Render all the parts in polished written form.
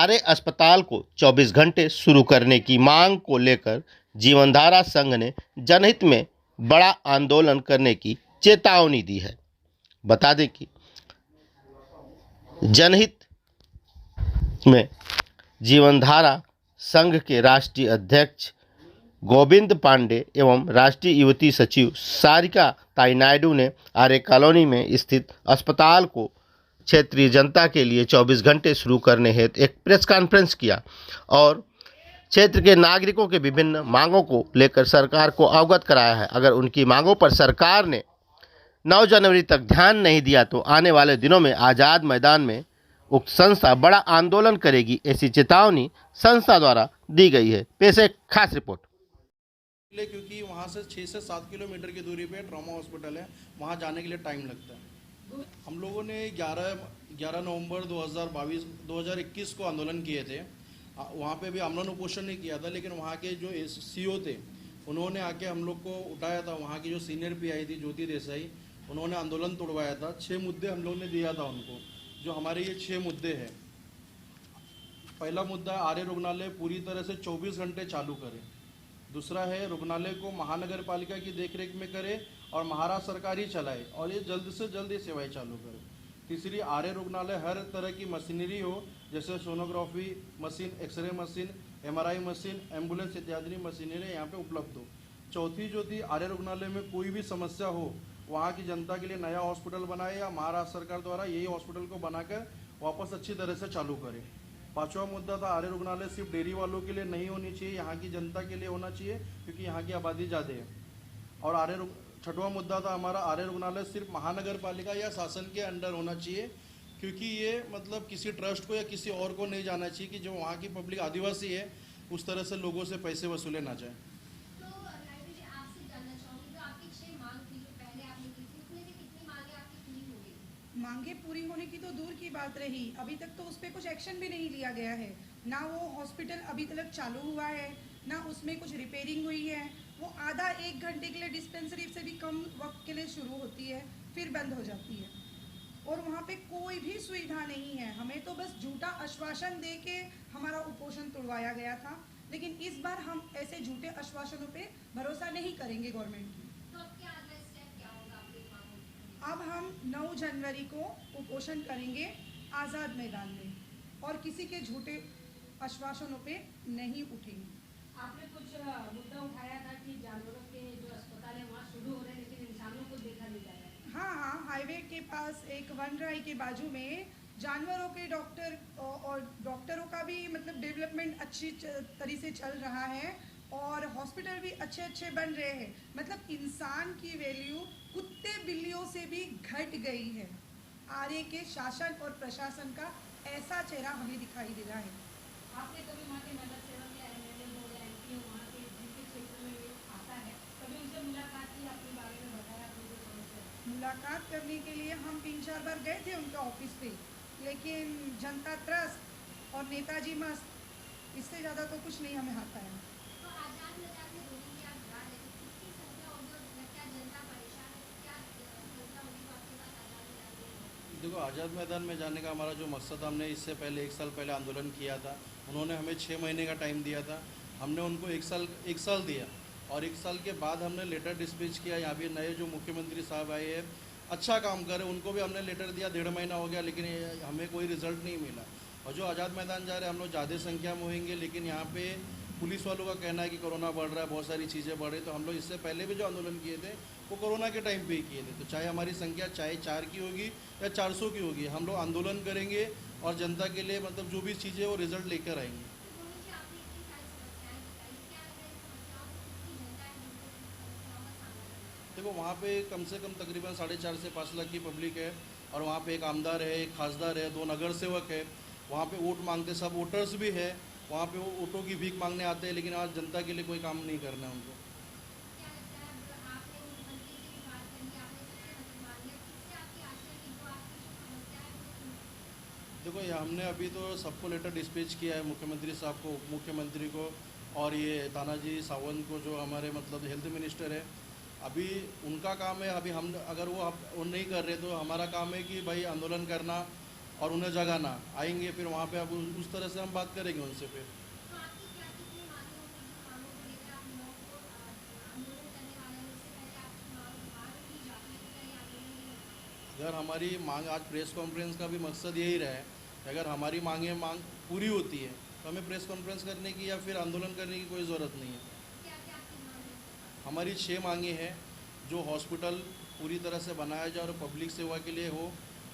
सारे अस्पताल को 24 घंटे शुरू करने की मांग को लेकर जीवनधारा संघ ने जनहित में बड़ा आंदोलन करने की चेतावनी दी है। बता दें कि जनहित में जीवनधारा संघ के राष्ट्रीय अध्यक्ष गोविंद पांडे एवं राष्ट्रीय युवती सचिव सारिका ताई नायडू ने आर्य कॉलोनी में स्थित अस्पताल को क्षेत्रीय जनता के लिए 24 घंटे शुरू करने हेतु एक प्रेस कॉन्फ्रेंस किया और क्षेत्र के नागरिकों के विभिन्न मांगों को लेकर सरकार को अवगत कराया है। अगर उनकी मांगों पर सरकार ने 9 जनवरी तक ध्यान नहीं दिया तो आने वाले दिनों में आज़ाद मैदान में उक्त संस्था बड़ा आंदोलन करेगी, ऐसी चेतावनी संस्था द्वारा दी गई है। पेश एक खास रिपोर्ट। क्योंकि वहाँ से 6 से 7 किलोमीटर की दूरी पे ट्रॉमा हॉस्पिटल है, वहाँ जाने के लिए टाइम लगता है। हम लोगों ने 11 नवंबर 2021 को आंदोलन किए थे। वहाँ पे भी आमरण उपोषण नहीं किया था, लेकिन वहाँ के जो सीओ थे उन्होंने आके हम लोग को उठाया था। वहाँ की जो सीनियर पीआई थी ज्योति देसाई, उन्होंने आंदोलन तोड़वाया था। 6 मुद्दे हम लोग ने दिया था उनको, जो हमारे ये 6 मुद्दे हैं। पहला मुद्दा, आर्य रुग्णालय पूरी तरह से 24 घंटे चालू करें। दूसरा है, रुग्णालय को महानगर पालिका की देखरेख में करे और महाराष्ट्र सरकार ही चलाए और ये जल्द से जल्द ये सेवाएं चालू करे। तीसरी, आर्य रुग्णालय हर तरह की मशीनरी हो, जैसे sonography machine, X-ray machine, MRI machine, ambulance इत्यादि मशीनरी यहाँ पे उपलब्ध हो। चौथी जो थी, आर्य रुग्णालय में कोई भी समस्या हो, वहाँ की जनता के लिए नया हॉस्पिटल बनाए या महाराष्ट्र सरकार द्वारा यही हॉस्पिटल को बनाकर वापस अच्छी तरह से चालू करे। पांचवा मुद्दा था, आर्य रुग्णालय सिर्फ डेयरी वालों के लिए नहीं होनी चाहिए, यहाँ की जनता के लिए होना चाहिए, क्योंकि यहाँ की आबादी ज़्यादा है। और छठवां मुद्दा था हमारा, आर्य रुग्णालय सिर्फ महानगर पालिका या शासन के अंडर होना चाहिए, क्योंकि ये मतलब किसी ट्रस्ट को या किसी और को नहीं जाना चाहिए कि जो वहाँ की पब्लिक आदिवासी है उस तरह से लोगों से पैसे वसूले ना जाए। मांगे पूरी होने की तो दूर की बात रही, अभी तक तो उस पर कुछ एक्शन भी नहीं लिया गया है। ना वो हॉस्पिटल अभी तक चालू हुआ है, ना उसमें कुछ रिपेयरिंग हुई है। वो आधा 1 घंटे के लिए डिस्पेंसरी से भी कम वक्त के लिए शुरू होती है, फिर बंद हो जाती है और वहाँ पे कोई भी सुविधा नहीं है। हमें तो बस झूठा आश्वासन दे के हमारा उपोषण तोड़वाया गया था, लेकिन इस बार हम ऐसे झूठे आश्वासनों पे भरोसा नहीं करेंगे गवर्नमेंट की। अब हम 9 जनवरी को उपोषण करेंगे आज़ाद मैदान में और किसी के झूठे आश्वासनों पे नहीं उठेंगे। आपने कुछ मुद्दा उठाया था कि जानवरों के जो अस्पताल है वहाँ शुरू हो रहे हैं, लेकिन इंसानों को देखा नहीं जा रहा है। हाँ, हाईवे के पास एक वनराई के बाजू में जानवरों के डॉक्टर और डॉक्टरों का भी मतलब डेवलपमेंट अच्छी तरह से चल रहा है और हॉस्पिटल भी अच्छे बन रहे हैं। मतलब इंसान की वैल्यू कुत्ते बिल्लियों से भी घट गई है। आर्य के शासन और प्रशासन का ऐसा चेहरा हमें दिखाई दे रहा है। आपने कभी वहाँ के नगर सेवक या एमएलए हो या एमपी हो, वहाँ के जिनके क्षेत्र में आता है, कभी उनसे मुलाकात की, अपने बारे में बताया अपनी जो समस्या? मुलाकात करने के लिए हम 3-4 बार गए थे उनके ऑफिस पे, लेकिन जनता त्रस्त और नेताजी मस्त, इससे ज़्यादा तो कुछ नहीं हमें आता है। देखो, आज़ाद मैदान में जाने का हमारा जो मकसद, हमने इससे पहले 1 साल पहले आंदोलन किया था। उन्होंने हमें 6 महीने का टाइम दिया था, हमने उनको 1 साल दिया और 1 साल के बाद हमने लेटर डिस्पैच किया। यहाँ भी नए जो मुख्यमंत्री साहब आए हैं, अच्छा काम करे, उनको भी हमने लेटर दिया। 1.5 महीना हो गया, लेकिन हमें कोई रिजल्ट नहीं मिला। और जो आज़ाद मैदान जा रहे हैं, हम लोग ज़्यादा संख्या में होंगे, लेकिन यहाँ पे पुलिस वालों का कहना है कि कोरोना बढ़ रहा है, बहुत सारी चीज़ें बढ़ रही। तो हम लोग इससे पहले भी जो आंदोलन किए थे वो कोरोना के टाइम पे ही किए थे। तो चाहे हमारी संख्या चाहे 4 की होगी या 400 की होगी, हम लोग आंदोलन करेंगे और जनता के लिए मतलब जो भी चीज़ें वो रिजल्ट लेकर आएंगे। देखो, वहाँ पे कम से कम तकरीबन 4.5 से 5 लाख की पब्लिक है और वहाँ पे एक आमदार है, एक खासदार है, 2 नगर सेवक है। वहाँ पे वोट मांगते सब वोटर्स भी है, वहाँ पे वो वोटों की भीख मांगने आते हैं, लेकिन आज जनता के लिए कोई काम नहीं करना है उनको। देखो, ये हमने अभी तो सबको लेटर डिस्पैच किया है, मुख्यमंत्री साहब को, उप मुख्यमंत्री को और ये तानाजी सावंत को, जो हमारे मतलब हेल्थ मिनिस्टर है। अभी उनका काम है, अभी हम अगर वो नहीं कर रहे तो हमारा काम है कि भाई आंदोलन करना और उन्हें जगाना आएंगे, फिर वहाँ पे अब उस तरह से हम बात करेंगे उनसे फिर। तो आपकी क्या कितनी मांगे होंगी जो मांगों को लेकर आप 9 को आंदोलन करने वाले हैं, उससे पहले आपकी मांग बाहर की जाती है या ये आंदोलन नहीं होता? अगर हमारी मांग, आज प्रेस कॉन्फ्रेंस का भी मकसद यही रहा है कि अगर हमारी मांग पूरी होती है तो हमें प्रेस कॉन्फ्रेंस करने की या फिर आंदोलन करने की कोई ज़रूरत नहीं है। क्या क्या आपकी मांग है? हमारी 6 मांगे हैं। जो हॉस्पिटल पूरी तरह से बनाया जाए और पब्लिक सेवा के लिए हो,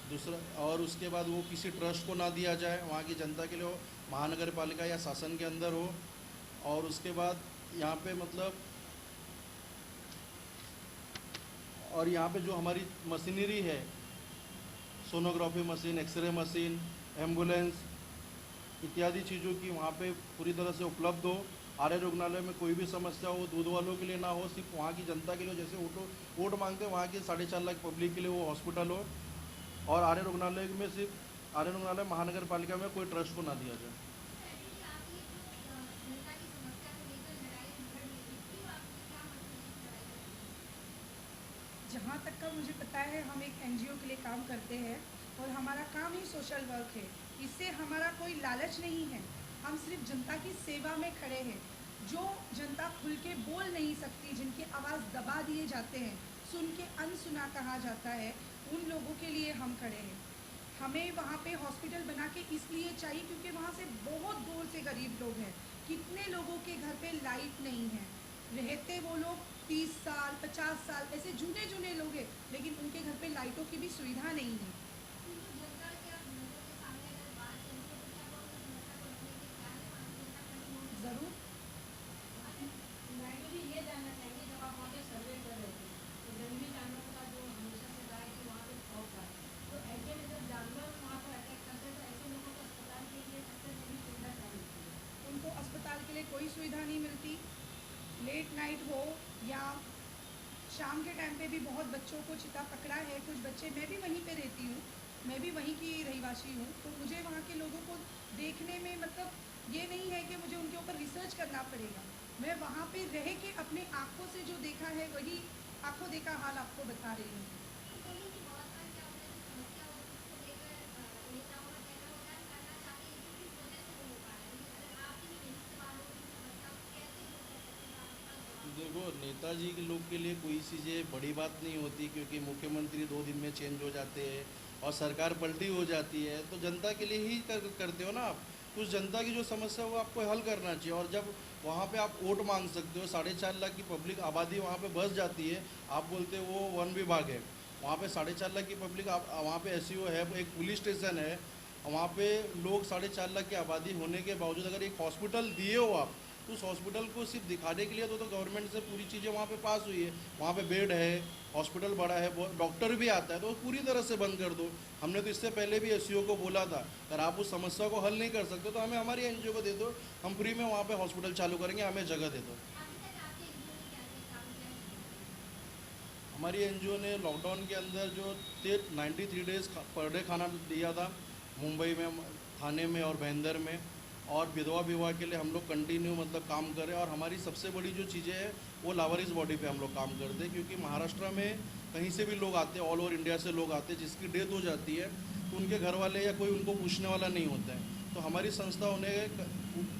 दूसरा, और उसके बाद वो किसी ट्रस्ट को ना दिया जाए, वहाँ की जनता के लिए हो, महानगर पालिका या शासन के अंदर हो। और उसके बाद यहाँ पे मतलब, और यहाँ पे जो हमारी मशीनरी है, sonography machine, X-ray machine, ambulance इत्यादि चीज़ों की वहाँ पे पूरी तरह से उपलब्ध हो। आर्य रुग्णालय में कोई भी समस्या हो, दूध वालों के लिए ना हो, सिर्फ वहाँ की जनता के लिए, जैसे वोट मांगते हैं वहाँ के 4.5 लाख पब्लिक के लिए वो हॉस्पिटल हो। और आर्य रुग्णालय में सिर्फ आर्य रुग्णालय महानगर पालिका में कोई ट्रस्ट को ना दिया जाए। एक्चुअली आप ये जो जनता की समस्या को लेकर लड़ाई लड़ रही है, क्यों आपने क्या मतलब है इस लड़ाई लड़ने की? जहाँ तक का मुझे पता है, हम एक एनजीओ के लिए काम करते हैं और हमारा काम ही सोशल वर्क है। इससे हमारा कोई लालच नहीं है, हम सिर्फ जनता की सेवा में खड़े हैं। जो जनता खुल के बोल नहीं सकती, जिनकी आवाज़ दबा दिए जाते हैं, सुन के अनसुना कहा जाता है, उन लोगों के लिए हम खड़े हैं। हमें वहाँ पे हॉस्पिटल बना के इसलिए चाहिए क्योंकि वहाँ से बहुत दूर से गरीब लोग हैं। कितने लोगों के घर पे लाइट नहीं है, रहते वो लोग 30 साल 50 साल, ऐसे जूने जूने लोग हैं, लेकिन उनके घर पे लाइटों की भी सुविधा नहीं है। क्योंकि जनता के आप नजरों के सामने अगर बात चलती है तो क्या वो अपनी समस्या को रखने के क्या है, वहाँ की जनता खड़ी होगी? ज़रूर। मैं भी ये जानना चाहेंगे, जब आप वहाँ पे सर्वे कर रहे थे तो जंगली जानवरों का जो हमेशा से रहा है कि वहाँ पे खौफ था, तो ऐसे में जब जानवर वहाँ पर अटैक करते हैं तो ऐसे लोगों को अस्पताल के लिए सबसे बड़ी सुविधा क्या मिलती है? उनको अस्पताल के लिए कोई सुविधा नहीं मिलती। लेट नाइट हो या शाम के टाइम पे भी बहुत बच्चों को चिता पकड़ा है। कुछ बच्चे, मैं भी वहीं पे रहती हूँ, मैं भी वहीं की रहीवासी हूँ, तो मुझे वहाँ के लोगों को देखने में मतलब ये नहीं है कि मुझे उनके ऊपर रिसर्च करना पड़ेगा। मैं वहाँ पे रह के अपने आँखों से जो देखा है वही आँखों देखा हाल आपको बता रही हूँ। तो कहीं कि बहुत बार क्या होता है कि समस्या होती है उसको लेकर नेताओं का कहना होता है करना चाहते हैं कि किस वजह से वो हो पा रहा है, लेकिन अगर आप ही नहीं सवालों की समस्या को कैसे दूर कर सकते हैं, आपके पास जवाब देखो, नेताजी के लोग के लिए कोई चीज़ें बड़ी बात नहीं होती, क्योंकि मुख्यमंत्री 2 दिन में चेंज हो जाते हैं और सरकार पलटी हो जाती है, तो जनता के लिए ही करते हो ना आप। उस जनता की जो समस्या है वो आपको हल करना चाहिए। और जब वहाँ पे आप वोट मांग सकते हो, 4.5 लाख की पब्लिक आबादी वहाँ पे बस जाती है, आप बोलते हो वो वन विभाग है, वहाँ पे 4.5 लाख की पब्लिक, आप वहाँ पे एसईओ है, एक पुलिस स्टेशन है, वहाँ पे लोग 4.5 लाख की आबादी होने के बावजूद अगर एक हॉस्पिटल दिए हो आप, तो उस हॉस्पिटल को सिर्फ दिखाने के लिए तो गवर्नमेंट से पूरी चीज़ें वहाँ पे पास हुई है, वहाँ पे बेड है, हॉस्पिटल बड़ा है, डॉक्टर भी आता है, तो पूरी तरह से बंद कर दो। हमने तो इससे पहले भी एसईओ को बोला था, अगर आप उस समस्या को हल नहीं कर सकते तो हमें हमारी एनजीओ को दे दो, हम फ्री में वहाँ पे हॉस्पिटल चालू करेंगे, हमें जगह दे दो। अभी तक आपके एनजीओ ने क्या क्या काम किया है? हमारी एनजीओ ने लॉकडाउन के अंदर जो 93 डेज़ पर डे खाना दिया था मुंबई में, थाने में और भाईंदर में, और विधवा विवाह के लिए हम लोग कंटिन्यू मतलब काम करें। और हमारी सबसे बड़ी जो चीज़ें हैं वो लावारिस बॉडी पे हम लोग काम करते हैं, क्योंकि महाराष्ट्र में कहीं से भी लोग आते हैं, ऑल ओवर इंडिया से लोग आते हैं, जिसकी डेथ हो जाती है तो उनके घर वाले या कोई उनको पूछने वाला नहीं होता है, तो हमारी संस्था उन्हें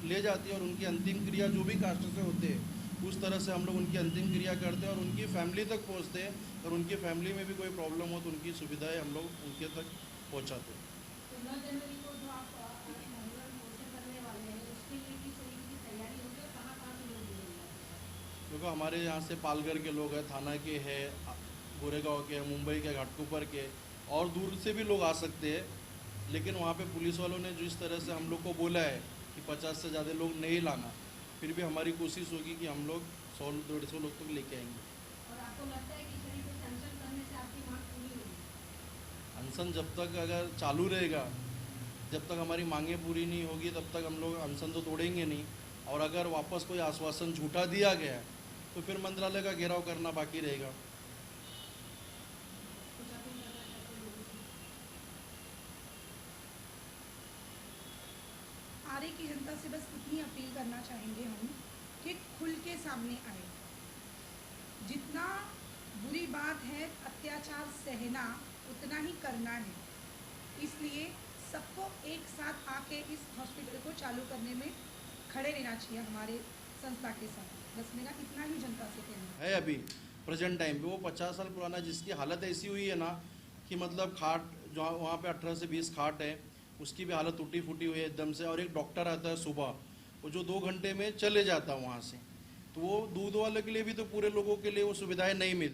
ले जाती है और उनकी अंतिम क्रिया जो भी कास्ट से होते हैं उस तरह से हम लोग उनकी अंतिम क्रिया करते हैं और उनकी फैमिली तक पहुंचते हैं, और उनकी फैमिली में भी कोई प्रॉब्लम हो तो उनकी सुविधाएं हम लोग उनके तक पहुंचाते हैं। तो 9 जनवरी को जो आप आंदोलन मोर्चा करने वाले हैं उसके लिए किस तरीके की तैयारी होगी और कहाँ कहाँ से लोग जुड़ेंगे? क्योंकि हमारे यहाँ से पालघर के लोग हैं, थाना के हैं, गोरेगांव के हैं, मुंबई के, घाटकोपर के, और दूर से भी लोग आ सकते हैं। लेकिन वहाँ पे पुलिस वालों ने जिस तरह से हम लोग को बोला है कि 50 से ज़्यादा लोग नहीं लाना, फिर भी हमारी कोशिश होगी कि हम लोग 100-150 लोग तक लेके आएंगे। और आपको लगता है कि इस तरीके से अनशन करने से आपकी मांग पूरी होगी? अनशन जब तक अगर चालू रहेगा, जब तक हमारी मांगें पूरी नहीं होगी तब तक हम लोग अनशन तो तोड़ेंगे नहीं। और अगर वापस कोई आश्वासन झूठा दिया गया है तो फिर मंत्रालय का घेराव करना बाकी रहेगा। कुछ अपील करना चाहते हैं लोगों से? आरे की जनता से बस इतनी अपील करना चाहेंगे हम कि खुल के सामने आए। जितना बुरी बात है अत्याचार सहना, उतना ही करना है। इसलिए सबको एक साथ आके इस हॉस्पिटल को चालू करने में खड़े रहना चाहिए हमारे संस्था के साथ। बस मेरा इतना ही जनता से कहना है। अभी प्रेजेंट टाइम पे वो 50 साल पुराना जिसकी हालत ऐसी हुई है ना कि मतलब खाट जो वहाँ पे 18 से 20 खाट है, उसकी भी हालत टूटी फूटी हुई है एकदम से। और एक डॉक्टर आता है सुबह, वो जो 2 घंटे में चले जाता है वहाँ से, तो वो दूध वाले के लिए भी तो पूरे लोगों के लिए वो सुविधाएं नहीं मिलती।